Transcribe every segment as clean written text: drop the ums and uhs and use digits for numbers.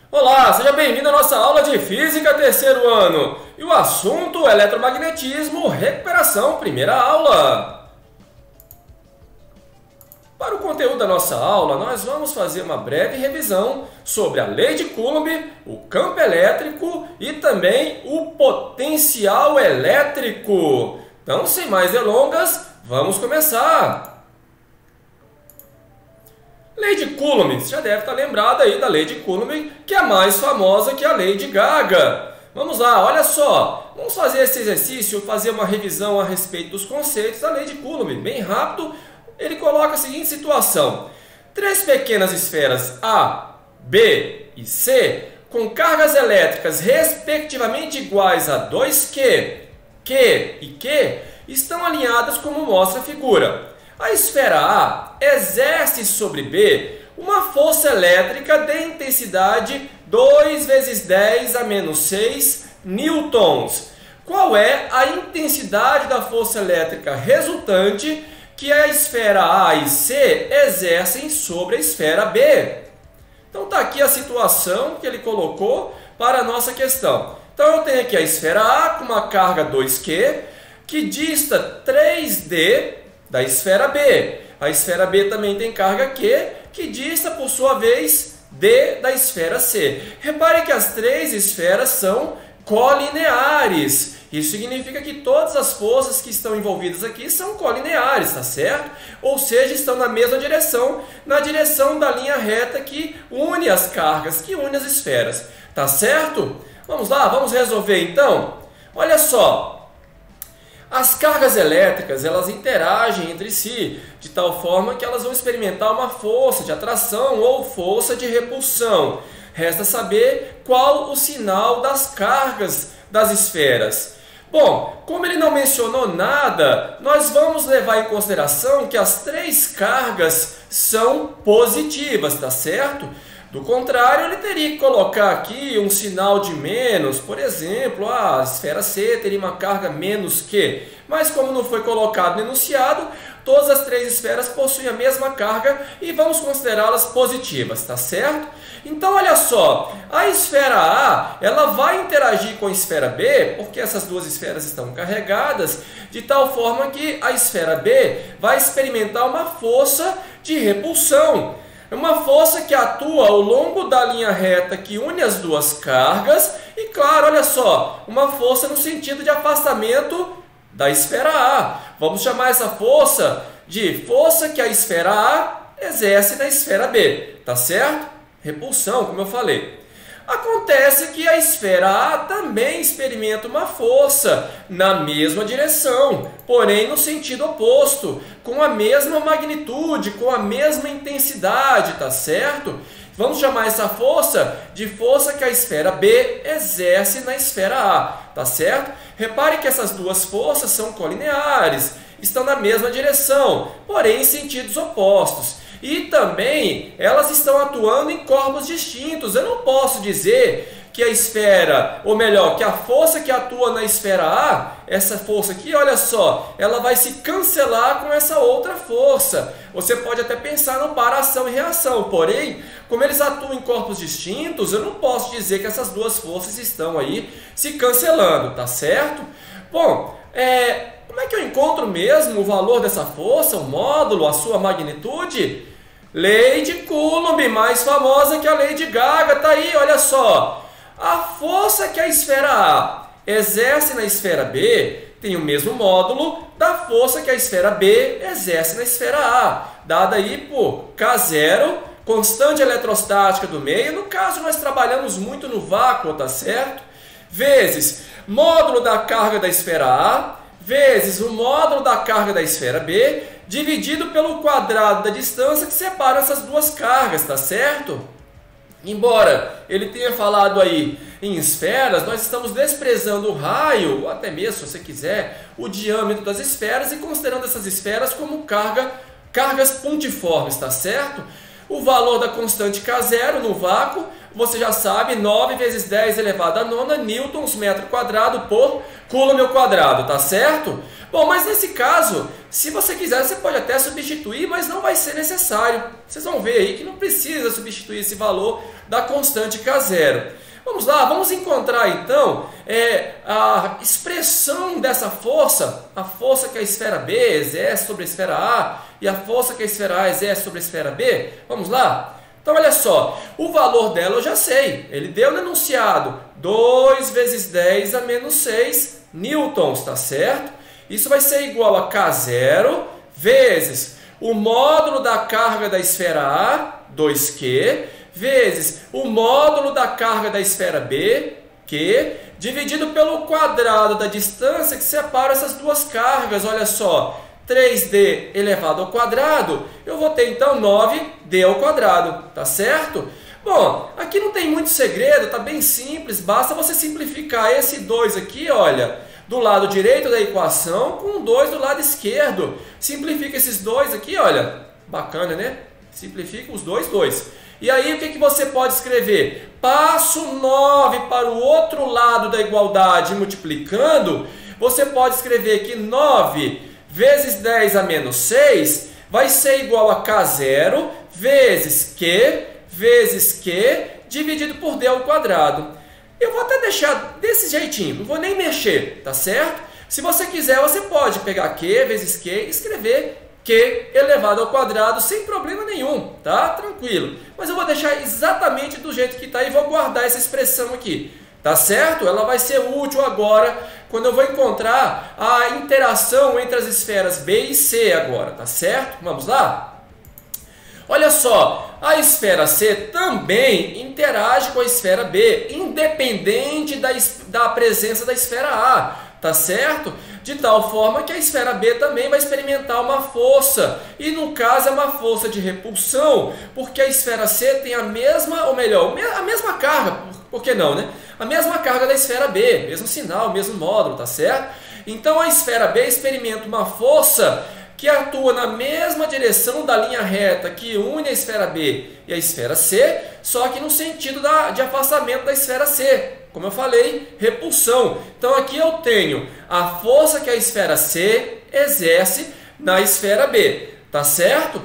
Olá, seja bem-vindo à nossa aula de Física terceiro ano. E o assunto é eletromagnetismo, recuperação, primeira aula. Para o conteúdo da nossa aula, nós vamos fazer uma breve revisão sobre a lei de Coulomb, o campo elétrico e também o potencial elétrico. Então, sem mais delongas, vamos começar. Lei de Coulomb, você já deve estar lembrado aí da lei de Coulomb, que é mais famosa que a lei de Gaga. Vamos lá, olha só, vamos fazer esse exercício, fazer uma revisão a respeito dos conceitos da lei de Coulomb. Bem rápido, ele coloca a seguinte situação: três pequenas esferas A, B e C, com cargas elétricas respectivamente iguais a 2Q, Q e Q, estão alinhadas como mostra a figura. A esfera A exerce sobre B uma força elétrica de intensidade 2 vezes 10 a menos 6 newtons. Qual é a intensidade da força elétrica resultante que a esfera A e C exercem sobre a esfera B? Então está aqui a situação que ele colocou para a nossa questão. Então eu tenho aqui a esfera A com uma carga 2Q que dista 3D da esfera B. A esfera B também tem carga Q, que dista, por sua vez, D da esfera C. Repare que as três esferas são colineares. Isso significa que todas as forças que estão envolvidas aqui são colineares, tá certo? Ou seja, estão na mesma direção, na direção da linha reta que une as cargas, que une as esferas. Tá certo? Vamos lá, vamos resolver então? Olha só. As cargas elétricas, elas interagem entre si, de tal forma que elas vão experimentar uma força de atração ou força de repulsão. Resta saber qual o sinal das cargas das esferas. Bom, como ele não mencionou nada, nós vamos levar em consideração que as três cargas são positivas, tá certo? Do contrário, ele teria que colocar aqui um sinal de menos, por exemplo, a esfera C teria uma carga menos Q. Mas como não foi colocado no enunciado, todas as três esferas possuem a mesma carga e vamos considerá-las positivas, tá certo? Então, olha só, a esfera A, ela vai interagir com a esfera B, porque essas duas esferas estão carregadas, de tal forma que a esfera B vai experimentar uma força de repulsão. É uma força que atua ao longo da linha reta que une as duas cargas e, claro, olha só, uma força no sentido de afastamento da esfera A. Vamos chamar essa força de força que a esfera A exerce na esfera B, tá certo? Repulsão, como eu falei. Acontece que a esfera A também experimenta uma força na mesma direção, porém no sentido oposto, com a mesma magnitude, com a mesma intensidade, tá certo? Vamos chamar essa força de força que a esfera B exerce na esfera A, tá certo? Repare que essas duas forças são colineares, estão na mesma direção, porém em sentidos opostos. E também elas estão atuando em corpos distintos. Eu não posso dizer que a esfera, ou melhor, que a força que atua na esfera A, essa força aqui, olha só, ela vai se cancelar com essa outra força. Você pode até pensar no par ação e reação, porém, como eles atuam em corpos distintos, eu não posso dizer que essas duas forças estão aí se cancelando, tá certo? Bom, como é que eu encontro mesmo o valor dessa força, o módulo, a sua magnitude? Lei de Coulomb, mais famosa que a lei de Gaga, tá aí, olha só. A força que a esfera A exerce na esfera B tem o mesmo módulo da força que a esfera B exerce na esfera A, dada aí por K0, constante eletrostática do meio, no caso nós trabalhamos muito no vácuo, tá certo? Vezes módulo da carga da esfera A, vezes o módulo da carga da esfera B, dividido pelo quadrado da distância que separa essas duas cargas, tá certo? Embora ele tenha falado aí em esferas, nós estamos desprezando o raio, ou até mesmo, se você quiser, o diâmetro das esferas e considerando essas esferas como cargas pontiformes, tá certo? O valor da constante K0 no vácuo você já sabe, 9 vezes 10 elevado a nona newtons metro quadrado por coulomb ao quadrado, tá certo? Bom, mas nesse caso, se você quiser, você pode até substituir, mas não vai ser necessário. Vocês vão ver aí que não precisa substituir esse valor da constante K0. Vamos lá, vamos encontrar então a expressão dessa força, a força que a esfera B exerce sobre a esfera A e a força que a esfera A exerce sobre a esfera B. Vamos lá? Então, olha só, o valor dela eu já sei, ele deu no enunciado 2 vezes 10 a menos 6 newtons, tá certo? Isso vai ser igual a K0 vezes o módulo da carga da esfera A, 2Q, vezes o módulo da carga da esfera B, Q, dividido pelo quadrado da distância que separa essas duas cargas. Olha só, 3D elevado ao quadrado, eu vou ter então 9D ao quadrado, tá certo? Bom, aqui não tem muito segredo, tá bem simples, basta você simplificar esse 2 aqui, olha, do lado direito da equação com 2 do lado esquerdo. Simplifica esses 2 aqui, olha, bacana, né? Simplifica os 2. E aí o que você pode escrever? Passo 9 para o outro lado da igualdade multiplicando, você pode escrever que 9 vezes 10 a menos 6 vai ser igual a K0 vezes Q dividido por D ao quadrado. Eu vou até deixar desse jeitinho, não vou nem mexer, tá certo? Se você quiser, você pode pegar Q vezes Q e escrever Q elevado ao quadrado sem problema nenhum, tá? Tranquilo. Mas eu vou deixar exatamente do jeito que está e vou guardar essa expressão aqui, tá certo? Ela vai ser útil agora quando eu vou encontrar a interação entre as esferas B e C agora, tá certo? Vamos lá? Olha só, a esfera C também interage com a esfera B, independente da presença da esfera A, tá certo? De tal forma que a esfera B também vai experimentar uma força, e no caso é uma força de repulsão, porque a esfera C tem a mesma, ou melhor, a mesma carga, por que não, né? A mesma carga da esfera B, mesmo sinal, mesmo módulo, tá certo? Então a esfera B experimenta uma força que atua na mesma direção da linha reta que une a esfera B e a esfera C, só que no sentido de afastamento da esfera C. Como eu falei, repulsão. Então aqui eu tenho a força que a esfera C exerce na esfera B, tá certo?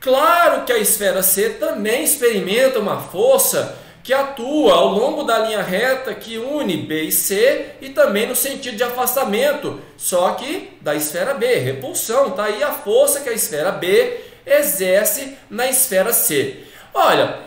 Claro que a esfera C também experimenta uma força que atua ao longo da linha reta que une B e C e também no sentido de afastamento, só que da esfera B, repulsão. Tá aí a força que a esfera B exerce na esfera C. Olha,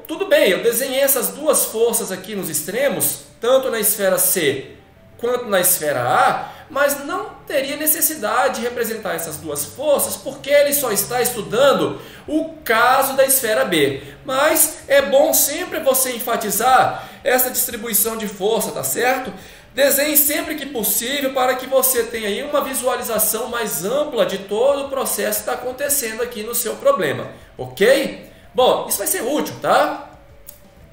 tudo bem, eu desenhei essas duas forças aqui nos extremos, tanto na esfera C quanto na esfera A, mas não teria necessidade de representar essas duas forças, porque ele só está estudando o caso da esfera B. Mas é bom sempre você enfatizar essa distribuição de força, tá certo? Desenhe sempre que possível para que você tenha aí uma visualização mais ampla de todo o processo que está acontecendo aqui no seu problema, ok? Bom, isso vai ser útil, tá?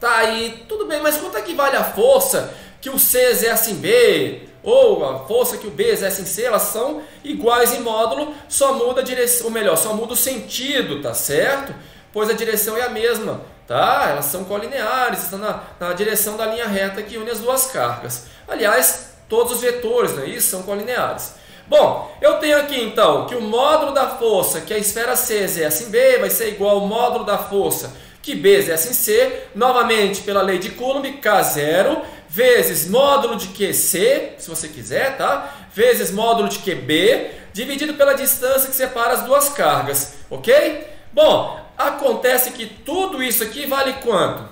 Tá aí, tudo bem, mas quanto é que vale a força que o C exerce em B, ou a força que o B exerce em C? Elas são iguais em módulo, só muda a direção, ou melhor, só muda o sentido, tá certo? Pois a direção é a mesma, tá? Elas são colineares, estão na direção da linha reta que une as duas cargas. Aliás, todos os vetores, não é isso? São colineares. Bom, eu tenho aqui então que o módulo da força que a esfera C exerce em B vai ser igual ao módulo da força que B exerce em C, novamente pela lei de Coulomb, K0, vezes módulo de QC, se você quiser, tá? Vezes módulo de QB, dividido pela distância que separa as duas cargas, ok? Bom, acontece que tudo isso aqui vale quanto?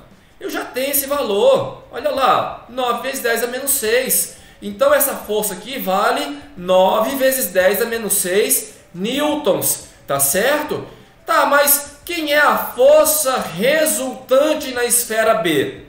Eu já tenho esse valor, olha lá, 9 vezes 10 a menos 6. Então essa força aqui vale 9 vezes 10 a menos 6 newtons, tá certo? Tá, mas quem é a força resultante na esfera B?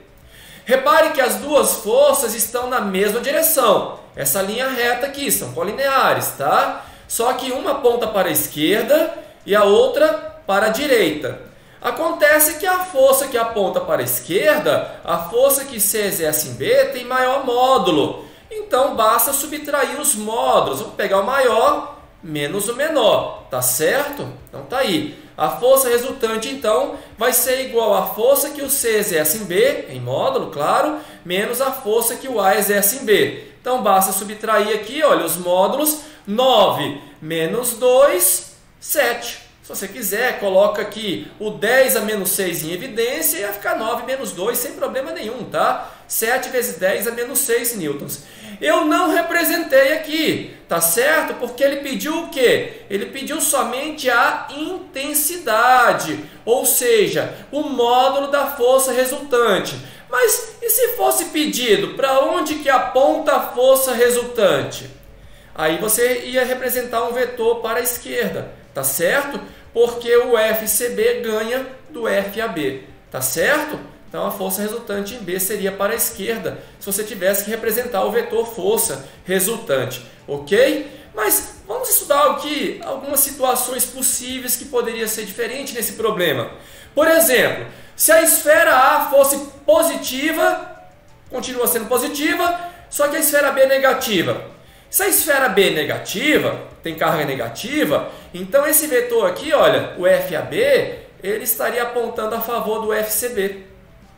Repare que as duas forças estão na mesma direção. Essa linha reta aqui, são colineares, tá? Só que uma aponta para a esquerda e a outra para a direita. Acontece que a força que aponta para a esquerda, a força que C exerce em B, tem maior módulo. Então basta subtrair os módulos. Vou pegar o maior menos o menor, tá certo? Então tá aí. A força resultante, então, vai ser igual à força que o C exerce em B, em módulo, claro, menos a força que o A exerce em B. Então, basta subtrair aqui, olha, os módulos, 9 menos 2, 7. Se você quiser, coloca aqui o 10 a menos 6 em evidência e vai ficar 9 menos 2 sem problema nenhum, tá? 7 vezes 10 a menos 6 newtons. Eu não representei aqui, tá certo? Porque ele pediu o quê? Ele pediu somente a intensidade, ou seja, o módulo da força resultante. Mas e se fosse pedido para onde que aponta a força resultante? Aí você ia representar um vetor para a esquerda, tá certo? Porque o FCB ganha do FAB, tá certo? Então a força resultante em B seria para a esquerda, se você tivesse que representar o vetor força resultante, ok? Mas vamos estudar aqui algumas situações possíveis que poderia ser diferente nesse problema. Por exemplo, se a esfera A fosse positiva, continua sendo positiva, só que a esfera B é negativa. Se a esfera B é negativa, tem carga negativa, então esse vetor aqui, olha, o FAB, ele estaria apontando a favor do FCB,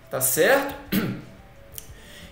tá certo?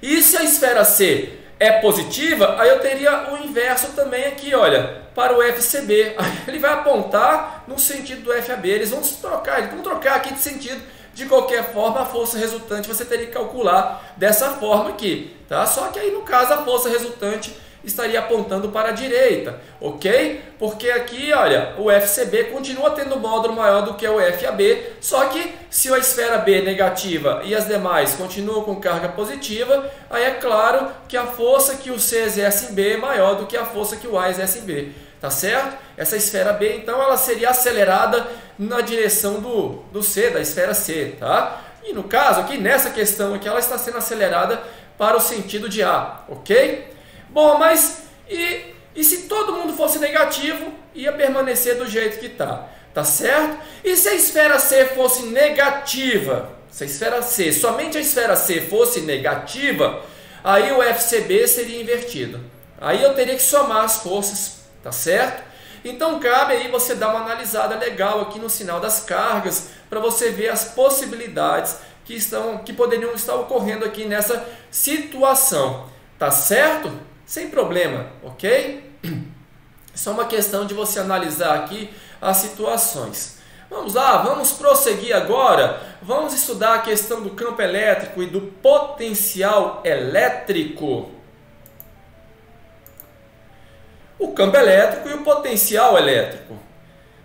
E se a esfera C é positiva, aí eu teria o inverso também aqui, olha, para o FCB. Aí ele vai apontar no sentido do FAB, eles vão trocar aqui de sentido. De qualquer forma, a força resultante você teria que calcular dessa forma aqui, tá? Só que aí no caso a força resultante estaria apontando para a direita, ok? Porque aqui, olha, o FCB continua tendo um módulo maior do que o FAB, só que se a esfera B é negativa e as demais continuam com carga positiva, aí é claro que a força que o C exerce em B é maior do que a força que o A exerce em B, tá certo? Essa esfera B, então, ela seria acelerada na direção do C, da esfera C, tá? E no caso aqui, nessa questão aqui, ela está sendo acelerada para o sentido de A, ok? Bom, mas e se todo mundo fosse negativo, ia permanecer do jeito que está, tá certo? E se a esfera C fosse negativa, se a esfera C, somente a esfera C fosse negativa, aí o FCB seria invertido. Aí eu teria que somar as forças, tá certo? Então cabe aí você dar uma analisada legal aqui no sinal das cargas, para você ver as possibilidades que poderiam estar ocorrendo aqui nessa situação, tá certo? Sem problema, ok? Só uma questão de você analisar aqui as situações. Vamos lá, vamos prosseguir agora. Vamos estudar a questão do campo elétrico e do potencial elétrico. O campo elétrico e o potencial elétrico.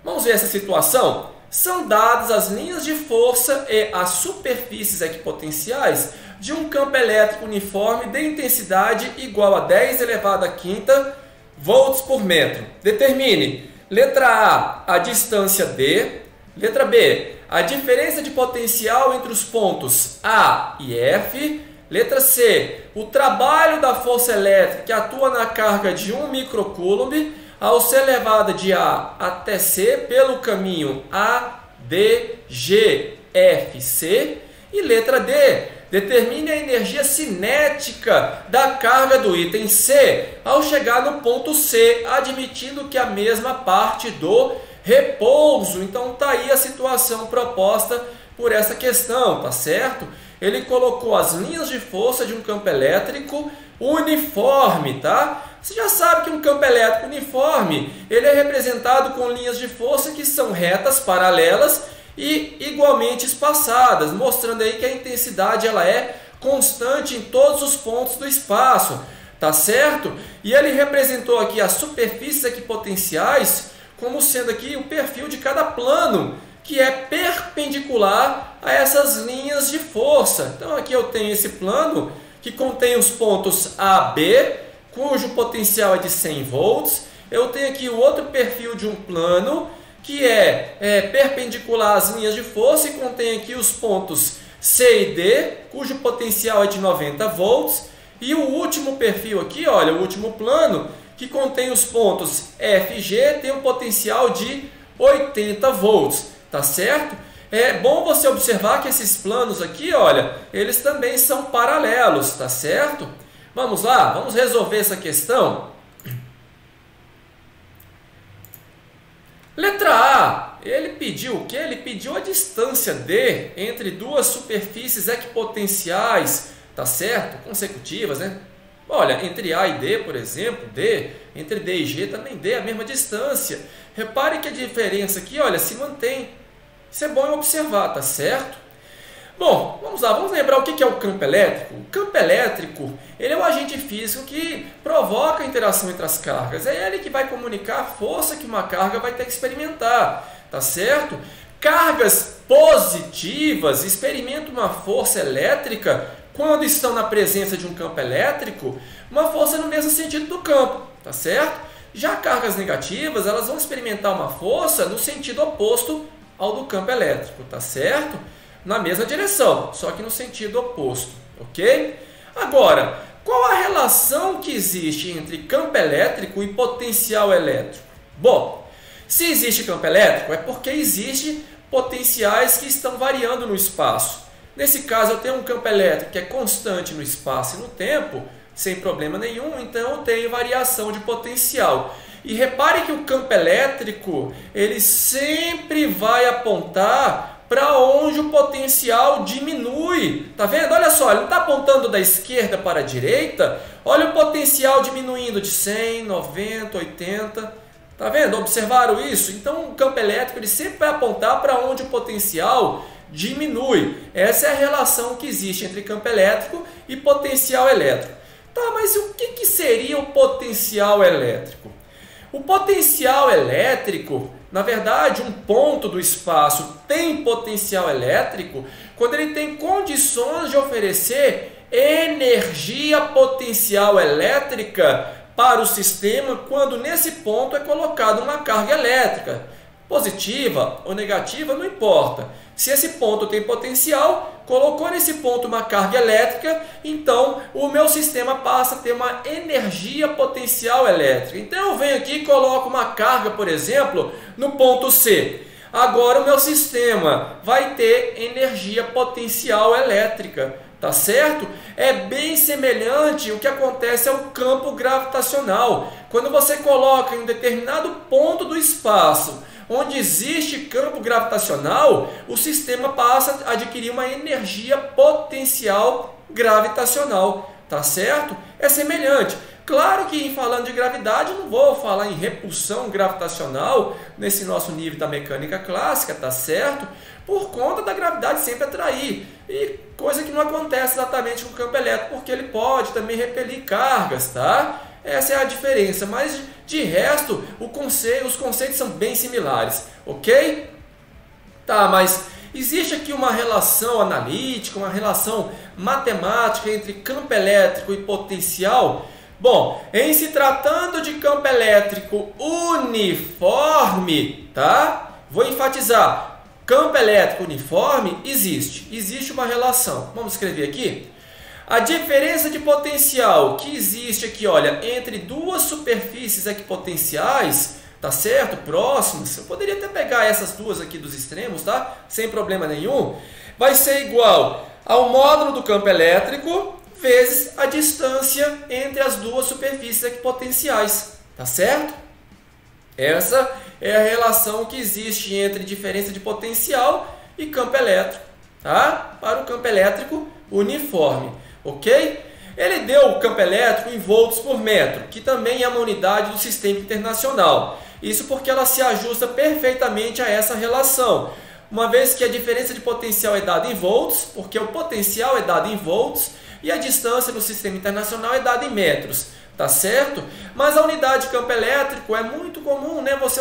Vamos ver essa situação? São dadas as linhas de força e as superfícies equipotenciais de um campo elétrico uniforme de intensidade igual a 10 elevado à quinta volts por metro. Determine, letra A distância D, letra B, a diferença de potencial entre os pontos A e F, letra C, o trabalho da força elétrica que atua na carga de 1 microcoulomb ao ser levada de A até C pelo caminho A, D, G, F, C. E letra D, determine a energia cinética da carga do item C ao chegar no ponto C, admitindo que a mesma parte do repouso. Então tá aí a situação proposta por essa questão, tá certo? Ele colocou as linhas de força de um campo elétrico uniforme, tá? Você já sabe que um campo elétrico uniforme, ele é representado com linhas de força que são retas, paralelas e igualmente espaçadas, mostrando aí que a intensidade ela é constante em todos os pontos do espaço, tá certo? E ele representou aqui as superfícies equipotenciais como sendo aqui o perfil de cada plano, que é perpendicular a essas linhas de força. Então aqui eu tenho esse plano que contém os pontos A, B, cujo potencial é de 100 volts. Eu tenho aqui o outro perfil de um plano que é perpendicular às linhas de força e contém aqui os pontos C e D, cujo potencial é de 90 volts. E o último perfil aqui, olha, o último plano, que contém os pontos F e G, tem um potencial de 80 volts, tá certo? É bom você observar que esses planos aqui, olha, eles também são paralelos, tá certo? Vamos lá, vamos resolver essa questão. Letra A, ele pediu o quê? Ele pediu a distância D entre duas superfícies equipotenciais, tá certo? Consecutivas, né? Olha, entre A e D, por exemplo, D, entre D e G também D é a mesma distância. Repare que a diferença aqui, olha, se mantém. Isso é bom observar, tá certo? Bom, vamos lá, vamos lembrar o que é o campo elétrico. O campo elétrico, ele é um agente físico que provoca a interação entre as cargas. É ele que vai comunicar a força que uma carga vai ter que experimentar, tá certo? Cargas positivas experimentam uma força elétrica quando estão na presença de um campo elétrico, uma força no mesmo sentido do campo, tá certo? Já cargas negativas, elas vão experimentar uma força no sentido oposto ao do campo elétrico, tá certo? Na mesma direção, só que no sentido oposto, ok? Agora, qual a relação que existe entre campo elétrico e potencial elétrico? Bom, se existe campo elétrico é porque existe potenciais que estão variando no espaço. Nesse caso, eu tenho um campo elétrico que é constante no espaço e no tempo, sem problema nenhum, então eu tenho variação de potencial. E repare que o campo elétrico, ele sempre vai apontar para onde o potencial diminui. Tá vendo? Olha só, ele não está apontando da esquerda para a direita. Olha o potencial diminuindo de 100, 90, 80. Tá vendo? Observaram isso? Então o campo elétrico ele sempre vai apontar para onde o potencial diminui. Essa é a relação que existe entre campo elétrico e potencial elétrico. Tá, mas o que seria o potencial elétrico? O potencial elétrico, na verdade, um ponto do espaço tem potencial elétrico quando ele tem condições de oferecer energia potencial elétrica para o sistema quando nesse ponto é colocada uma carga elétrica. Positiva ou negativa, não importa. Se esse ponto tem potencial, colocou nesse ponto uma carga elétrica, então o meu sistema passa a ter uma energia potencial elétrica. Então eu venho aqui e coloco uma carga, por exemplo, no ponto C. Agora o meu sistema vai ter energia potencial elétrica, tá certo? É bem semelhante o que acontece ao campo gravitacional. Quando você coloca em um determinado ponto do espaço onde existe campo gravitacional, o sistema passa a adquirir uma energia potencial gravitacional, tá certo? É semelhante. Claro que falando de gravidade, não vou falar em repulsão gravitacional nesse nosso nível da mecânica clássica, tá certo? Por conta da gravidade sempre atrair, e coisa que não acontece exatamente com o campo elétrico, porque ele pode também repelir cargas, tá? Essa é a diferença, mas de resto os conceitos são bem similares, ok? Tá, mas existe aqui uma relação analítica, uma relação matemática entre campo elétrico e potencial? Bom, em se tratando de campo elétrico uniforme, tá? Vou enfatizar, campo elétrico uniforme existe uma relação. Vamos escrever aqui? A diferença de potencial que existe aqui, olha, entre duas superfícies equipotenciais, tá certo? Próximas, eu poderia até pegar essas duas aqui dos extremos, tá? Sem problema nenhum. Vai ser igual ao módulo do campo elétrico vezes a distância entre as duas superfícies equipotenciais, tá certo? Essa é a relação que existe entre diferença de potencial e campo elétrico, tá? Para o campo elétrico uniforme. Ok? Ele deu o campo elétrico em volts por metro, que também é uma unidade do sistema internacional. Isso porque ela se ajusta perfeitamente a essa relação. Uma vez que a diferença de potencial é dada em volts, porque o potencial é dado em volts, e a distância no sistema internacional é dada em metros. Tá certo? Mas a unidade de campo elétrico é muito comum, né, você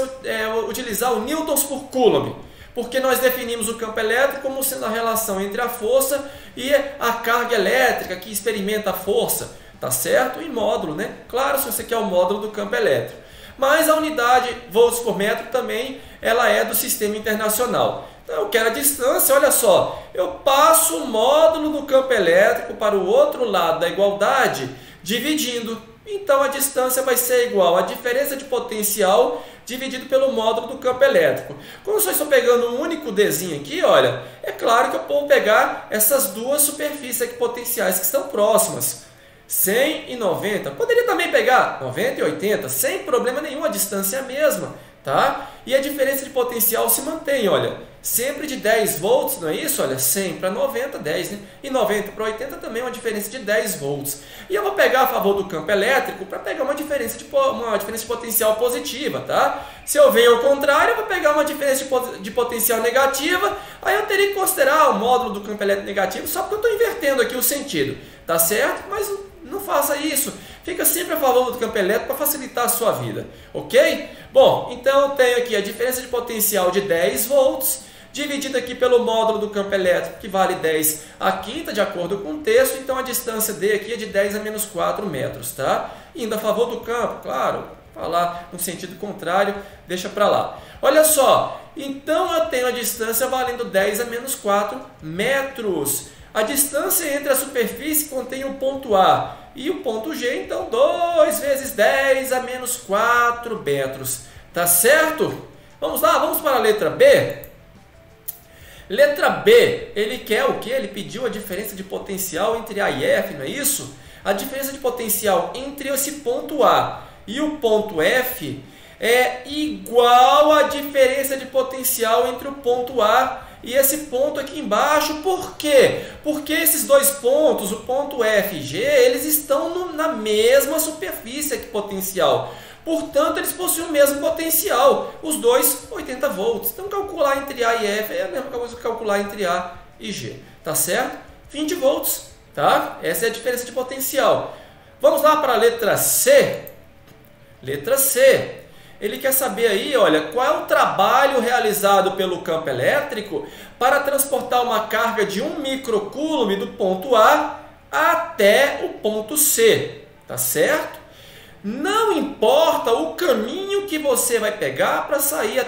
utilizar o newtons por coulomb. Porque nós definimos o campo elétrico como sendo a relação entre a força e a carga elétrica que experimenta a força, tá certo? Em módulo, né? Claro, se você quer o módulo do campo elétrico. Mas a unidade volts por metro também ela é do sistema internacional. Então eu quero a distância, olha só, eu passo o módulo do campo elétrico para o outro lado da igualdade, dividindo. Então a distância vai ser igual à diferença de potencial dividido pelo módulo do campo elétrico. Como eu só estou pegando um único Dzinho aqui, olha, é claro que eu vou pegar essas duas superfícies equipotenciais que estão próximas. 100 e 90. Poderia também pegar 90 e 80, sem problema nenhum, a distância é a mesma. tá? E a diferença de potencial se mantém, olha, sempre de 10 volts, não é isso? Olha, 100 para 90, 10, né? E 90 para 80 também é uma diferença de 10 volts. E eu vou pegar a favor do campo elétrico para pegar uma diferença de potencial positiva, tá? Se eu venho ao contrário, eu vou pegar uma diferença de potencial negativa, aí eu teria que considerar o módulo do campo elétrico negativo, só porque eu estou invertendo aqui o sentido, tá certo? Mas não faça isso. Fica sempre a favor do campo elétrico para facilitar a sua vida, ok? Bom, então eu tenho aqui a diferença de potencial de 10 volts, dividida aqui pelo módulo do campo elétrico, que vale 10 a quinta, de acordo com o texto. Então a distância D aqui é de 10 a menos 4 metros, tá? Indo a favor do campo, claro, falar no sentido contrário, deixa para lá. Olha só, então eu tenho a distância valendo 10 a menos 4 metros. A distância entre a superfície contém o ponto A e o ponto G, então 2 vezes 10 a menos 4 metros, tá certo? Vamos lá, vamos para a letra B. Letra B, ele quer o quê? Ele pediu a diferença de potencial entre A e F, não é isso? A diferença de potencial entre esse ponto A e o ponto F é igual à diferença de potencial entre o ponto A e esse ponto aqui embaixo. Por quê? Porque esses dois pontos, o ponto F e G, eles estão na mesma superfície aqui potencial. Portanto, eles possuem o mesmo potencial. Os dois, 80 volts. Então, calcular entre A e F é a mesma coisa que calcular entre A e G. Tá certo? 20 volts. Tá? Essa é a diferença de potencial. Vamos lá para a letra C. Letra C. Ele quer saber aí, olha, qual é o trabalho realizado pelo campo elétrico para transportar uma carga de 1 microcoulomb do ponto A até o ponto C, tá certo? Não importa o caminho que você vai pegar para sair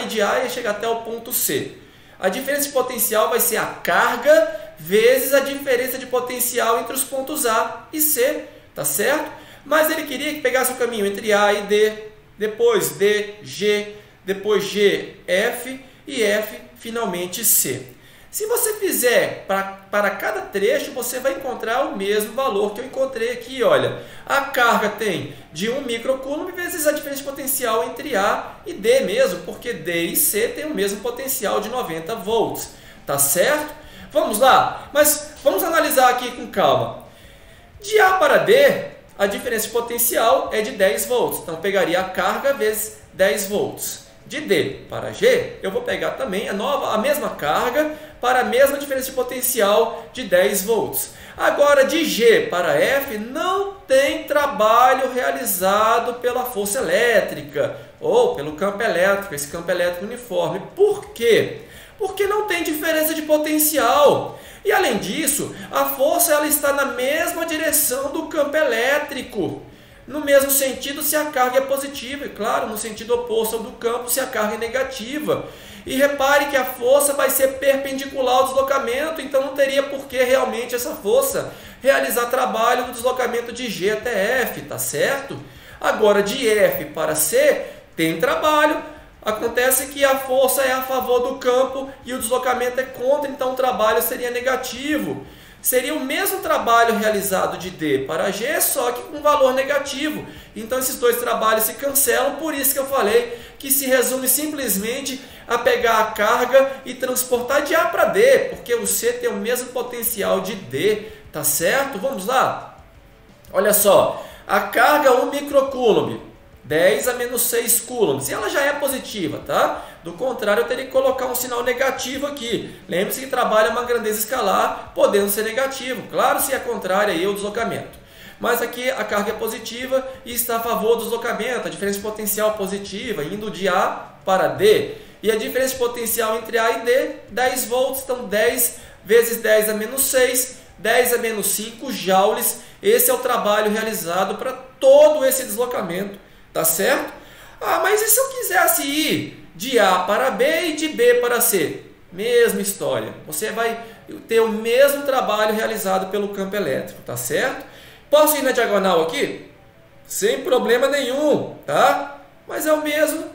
de A e chegar até o ponto C. A diferença de potencial vai ser a carga vezes a diferença de potencial entre os pontos A e C, tá certo? Mas ele queria que pegasse o caminho entre A e D, depois D, G, depois G, F e F, finalmente C. Se você fizer para cada trecho, você vai encontrar o mesmo valor que eu encontrei aqui. Olha, a carga tem de 1 microcoulomb vezes a diferença de potencial entre A e D mesmo, porque D e C têm o mesmo potencial de 90 volts. Tá certo? Vamos lá, mas vamos analisar aqui com calma. De A para D, a diferença de potencial é de 10 volts. Então, eu pegaria a carga vezes 10 volts. De D para G, eu vou pegar também a mesma carga para a mesma diferença de potencial de 10 volts. Agora, de G para F, não tem trabalho realizado pela força elétrica ou pelo campo elétrico, esse campo elétrico uniforme. Por quê? Porque não tem diferença de potencial. E além disso, a força ela está na mesma direção do campo elétrico. No mesmo sentido se a carga é positiva, e claro, no sentido oposto ao do campo se a carga é negativa. E repare que a força vai ser perpendicular ao deslocamento, então não teria por que realmente essa força realizar trabalho no deslocamento de G até F, tá certo? Agora, de F para C, tem trabalho. Acontece que a força é a favor do campo e o deslocamento é contra, então o trabalho seria negativo. Seria o mesmo trabalho realizado de D para G, só que com valor negativo. Então esses dois trabalhos se cancelam, por isso que eu falei que se resume simplesmente a pegar a carga e transportar de A para D, porque o C tem o mesmo potencial de D, tá certo? Vamos lá? Olha só, a carga 1 microcoulomb, 10 a menos 6 coulombs, e ela já é positiva, tá? Do contrário, eu teria que colocar um sinal negativo aqui. Lembre-se que trabalha uma grandeza escalar, podendo ser negativo. Claro, se é contrário, aí é o deslocamento. Mas aqui a carga é positiva e está a favor do deslocamento. A diferença de potencial positiva, indo de A para D. E a diferença de potencial entre A e D, 10 volts. Então, 10 vezes 10 a menos 6, 10 a menos 5 joules. Esse é o trabalho realizado para todo esse deslocamento. Tá certo? Ah, mas e se eu quisesse ir de A para B e de B para C? Mesma história. Você vai ter o mesmo trabalho realizado pelo campo elétrico, tá certo? Posso ir na diagonal aqui? Sem problema nenhum, tá? Mas é o mesmo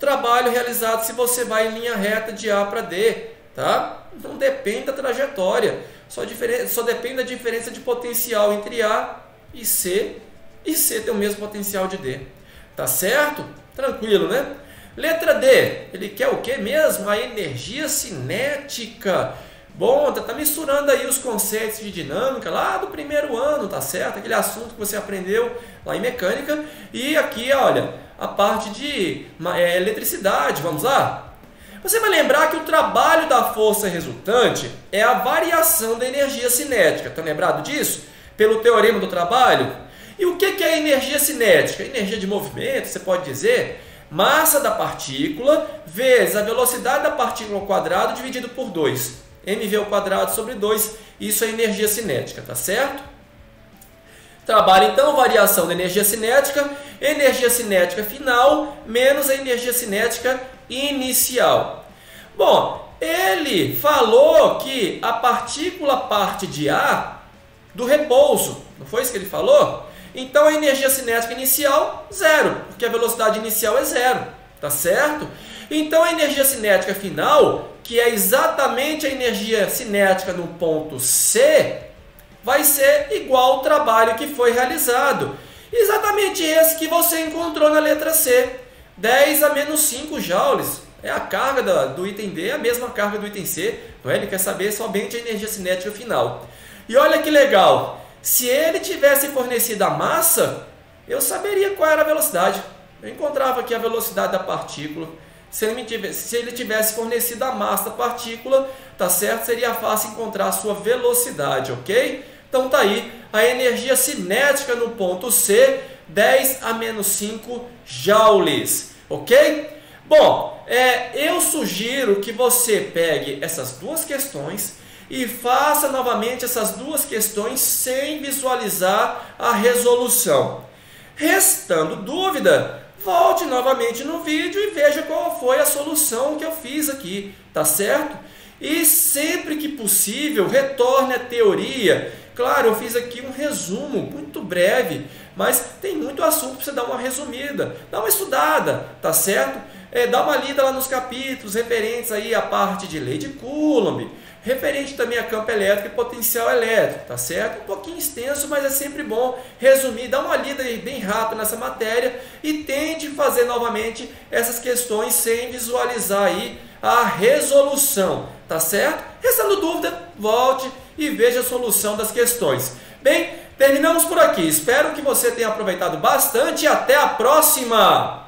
trabalho realizado se você vai em linha reta de A para D, tá? Não depende da trajetória. Só depende da diferença de potencial entre A e C tem o mesmo potencial de D. Tá certo? Tranquilo, né? Letra D, ele quer o que mesmo? A energia cinética. Bom, tá misturando aí os conceitos de dinâmica lá do primeiro ano, tá certo? Aquele assunto que você aprendeu lá em mecânica. E aqui, olha, a parte de eletricidade, vamos lá? Você vai lembrar que o trabalho da força resultante é a variação da energia cinética. Estão lembrado disso? Pelo teorema do trabalho? E o que é energia cinética? Energia de movimento, você pode dizer, massa da partícula vezes a velocidade da partícula ao quadrado dividido por 2. mv ao quadrado sobre 2, isso é energia cinética, tá certo? Trabalho então, variação da energia cinética final menos a energia cinética inicial. Bom, ele falou que a partícula parte de A do repouso, não foi isso que ele falou? Então a energia cinética inicial, zero, porque a velocidade inicial é zero, tá certo? Então a energia cinética final, que é exatamente a energia cinética no ponto C, vai ser igual ao trabalho que foi realizado. Exatamente esse que você encontrou na letra C, 10 a menos 5 joules. É a carga do item D, a mesma carga do item C, não é? Ele quer saber somente a energia cinética final. E olha que legal, se ele tivesse fornecido a massa, eu saberia qual era a velocidade. Eu encontrava aqui a velocidade da partícula. Se ele tivesse fornecido a massa da partícula, tá certo? Seria fácil encontrar a sua velocidade, ok? Então tá aí, a energia cinética no ponto C, 10 a menos 5 joules, ok? Bom, eu sugiro que você pegue essas duas questões e faça novamente essas duas questões sem visualizar a resolução. Restando dúvida, volte novamente no vídeo e veja qual foi a solução que eu fiz aqui, tá certo? E sempre que possível, retorne à teoria. Claro, eu fiz aqui um resumo muito breve, mas tem muito assunto para você dar uma resumida, dá uma estudada, tá certo? Dá uma lida lá nos capítulos referentes aí à parte de lei de Coulomb, referente também a campo elétrico e potencial elétrico, tá certo? Um pouquinho extenso, mas é sempre bom resumir, dar uma lida aí bem rápida nessa matéria e tente fazer novamente essas questões sem visualizar aí a resolução, tá certo? Restando dúvida, volte e veja a solução das questões. Bem, terminamos por aqui. Espero que você tenha aproveitado bastante e até a próxima!